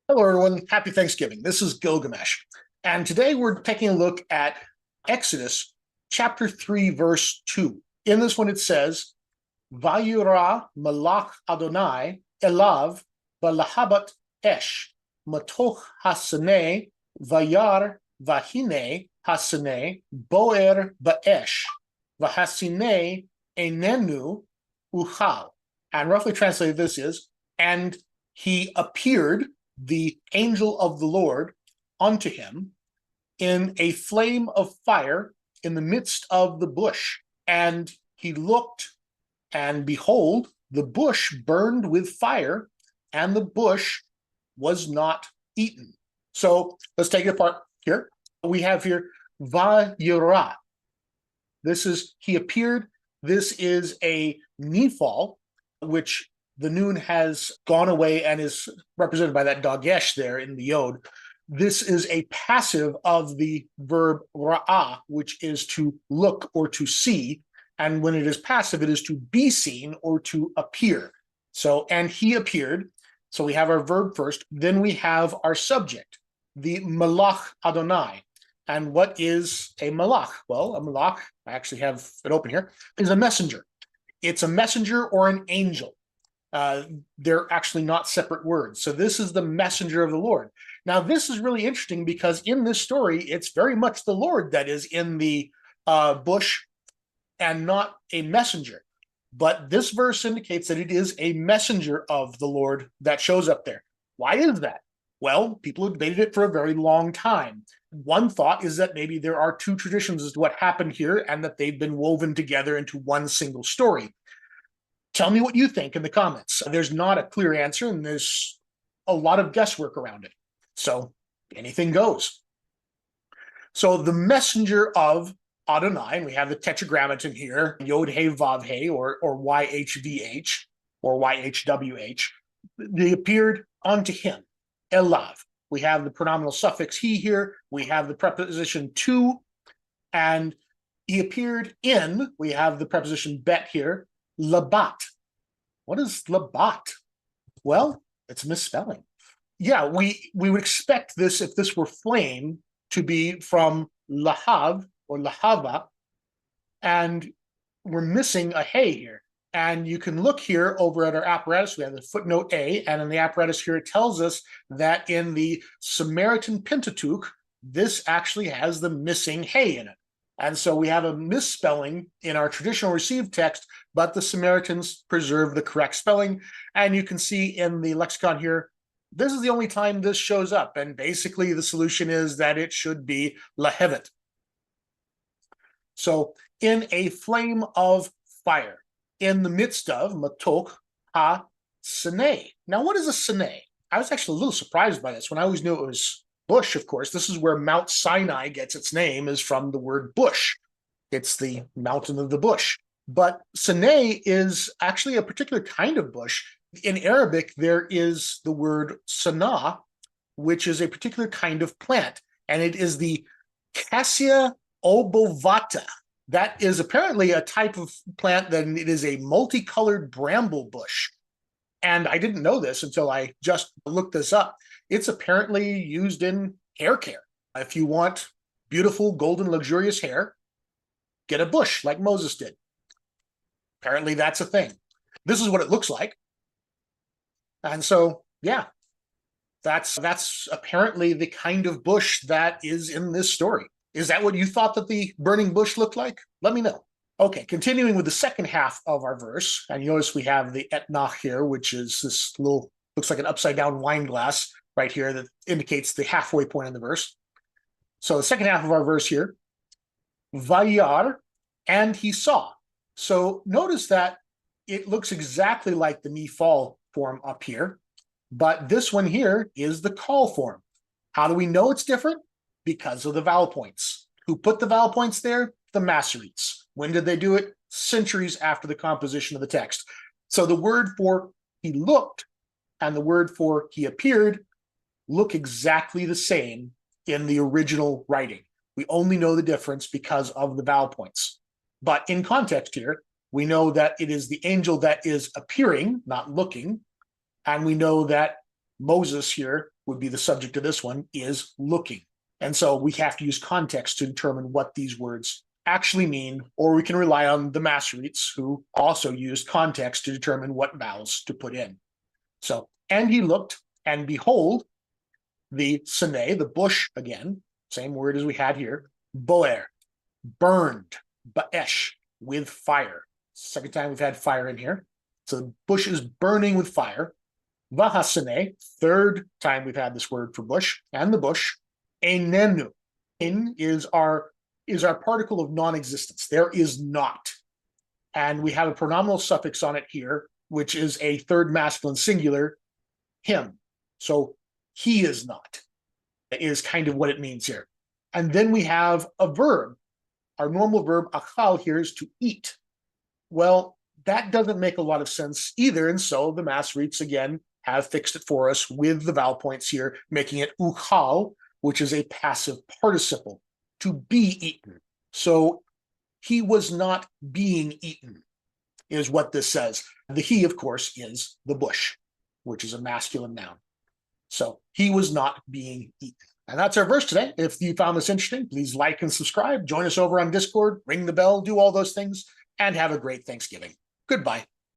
Hello, everyone. Happy Thanksgiving. This is Gilgamesh. And today we're taking a look at Exodus chapter 3, verse 2. In this one, it says, Vayura malach Adonai elav balahabat esh matoch hasane vayar vahine hasane boer baesh vahasine enenu uchal. And roughly translated, this is, and he appeared, the angel of the Lord, unto him in a flame of fire in the midst of the bush. And he looked, and behold, the bush burned with fire, and the bush was not eaten. So let's take it apart here. We have here Vayira. This is he appeared. This is a nifal, which the noon has gone away and is represented by that dagesh there in the yod. This is a passive of the verb ra'ah, which is to look or to see. And when it is passive, it is to be seen or to appear. So, and he appeared. So we have our verb first. Then we have our subject, the malach Adonai. And what is a malach? Well, a malach, I actually have it open here, is a messenger. It's a messenger or an angel. They're actually not separate words. So this is the messenger of the Lord. Now, this is really interesting because in this story, it's very much the Lord that is in the bush and not a messenger. But this verse indicates that it is a messenger of the Lord that shows up there. Why is that? Well, people have debated it for a very long time. One thought is that maybe there are two traditions as to what happened here and that they've been woven together into one single story. Tell me what you think in the comments. There's not a clear answer, and there's a lot of guesswork around it. So anything goes. So the messenger of Adonai, and we have the tetragrammaton here, Yod He Vav He, or YHVH, or YHWH. They appeared unto him, Elav. We have the pronominal suffix he here. We have the preposition to, and he appeared in. We have the preposition bet here. Labat. What is Labat? Well, it's a misspelling. Yeah, we would expect this, if this were flame, to be from Lahav or Lahava, and we're missing a hey here. And you can look here over at our apparatus. We have the footnote A, and in the apparatus here, it tells us that in the Samaritan Pentateuch, this actually has the missing hey in it. And so we have a misspelling in our traditional received text, but the Samaritans preserve the correct spelling. And you can see in the lexicon here, this is the only time this shows up. And basically the solution is that it should be lahevet. So in a flame of fire, in the midst of matok ha-sene. Now, what is a sene? I was actually a little surprised by this when I always knew it was bush, of course. This is where Mount Sinai gets its name, is from the word bush. It's the mountain of the bush. But Sinai is actually a particular kind of bush. In Arabic, there is the word sana, which is a particular kind of plant, and it is the Cassia obovata. That is apparently a type of plant that it is a multicolored bramble bush. And I didn't know this until I just looked this up. It's apparently used in hair care. If you want beautiful, golden, luxurious hair, get a bush like Moses did. Apparently that's a thing. This is what it looks like. And so, yeah, that's apparently the kind of bush that is in this story. Is that what you thought that the burning bush looked like? Let me know. Okay, continuing with the second half of our verse, and you notice we have the etnach here, which is this little, looks like an upside down wine glass right here that indicates the halfway point in the verse. So the second half of our verse here, vayar, and he saw. So notice that it looks exactly like the nifal form up here, but this one here is the call form. How do we know it's different? Because of the vowel points. Who put the vowel points there? The Masoretes. When did they do it? Centuries after the composition of the text. So the word for he looked and the word for he appeared look exactly the same in the original writing. We only know the difference because of the vowel points. But in context here, we know that it is the angel that is appearing, not looking, and we know that Moses here would be the subject of this one, is looking. And so we have to use context to determine what these words actually mean, or we can rely on the Masoretes, who also used context to determine what vowels to put in. So, and he looked, and behold, the sene, the bush again, same word as we had here, boer, burned, ba'esh, with fire. Second time we've had fire in here. So the bush is burning with fire. Vahasene, third time we've had this word for bush, and the bush, enenu. In is our particle of non-existence. There is not. And we have a pronominal suffix on it here, which is a third masculine singular, him. So he is not, is kind of what it means here. And then we have a verb. Our normal verb, achal, here is to eat. Well, that doesn't make a lot of sense either. And so the Masoretes, again, have fixed it for us with the vowel points here, making it uchal, which is a passive participle, to be eaten. So he was not being eaten, is what this says. The he, of course, is the bush, which is a masculine noun. So he was not being eaten. And that's our verse today. If you found this interesting, please like and subscribe. Join us over on Discord, ring the bell, do all those things, and have a great Thanksgiving. Goodbye.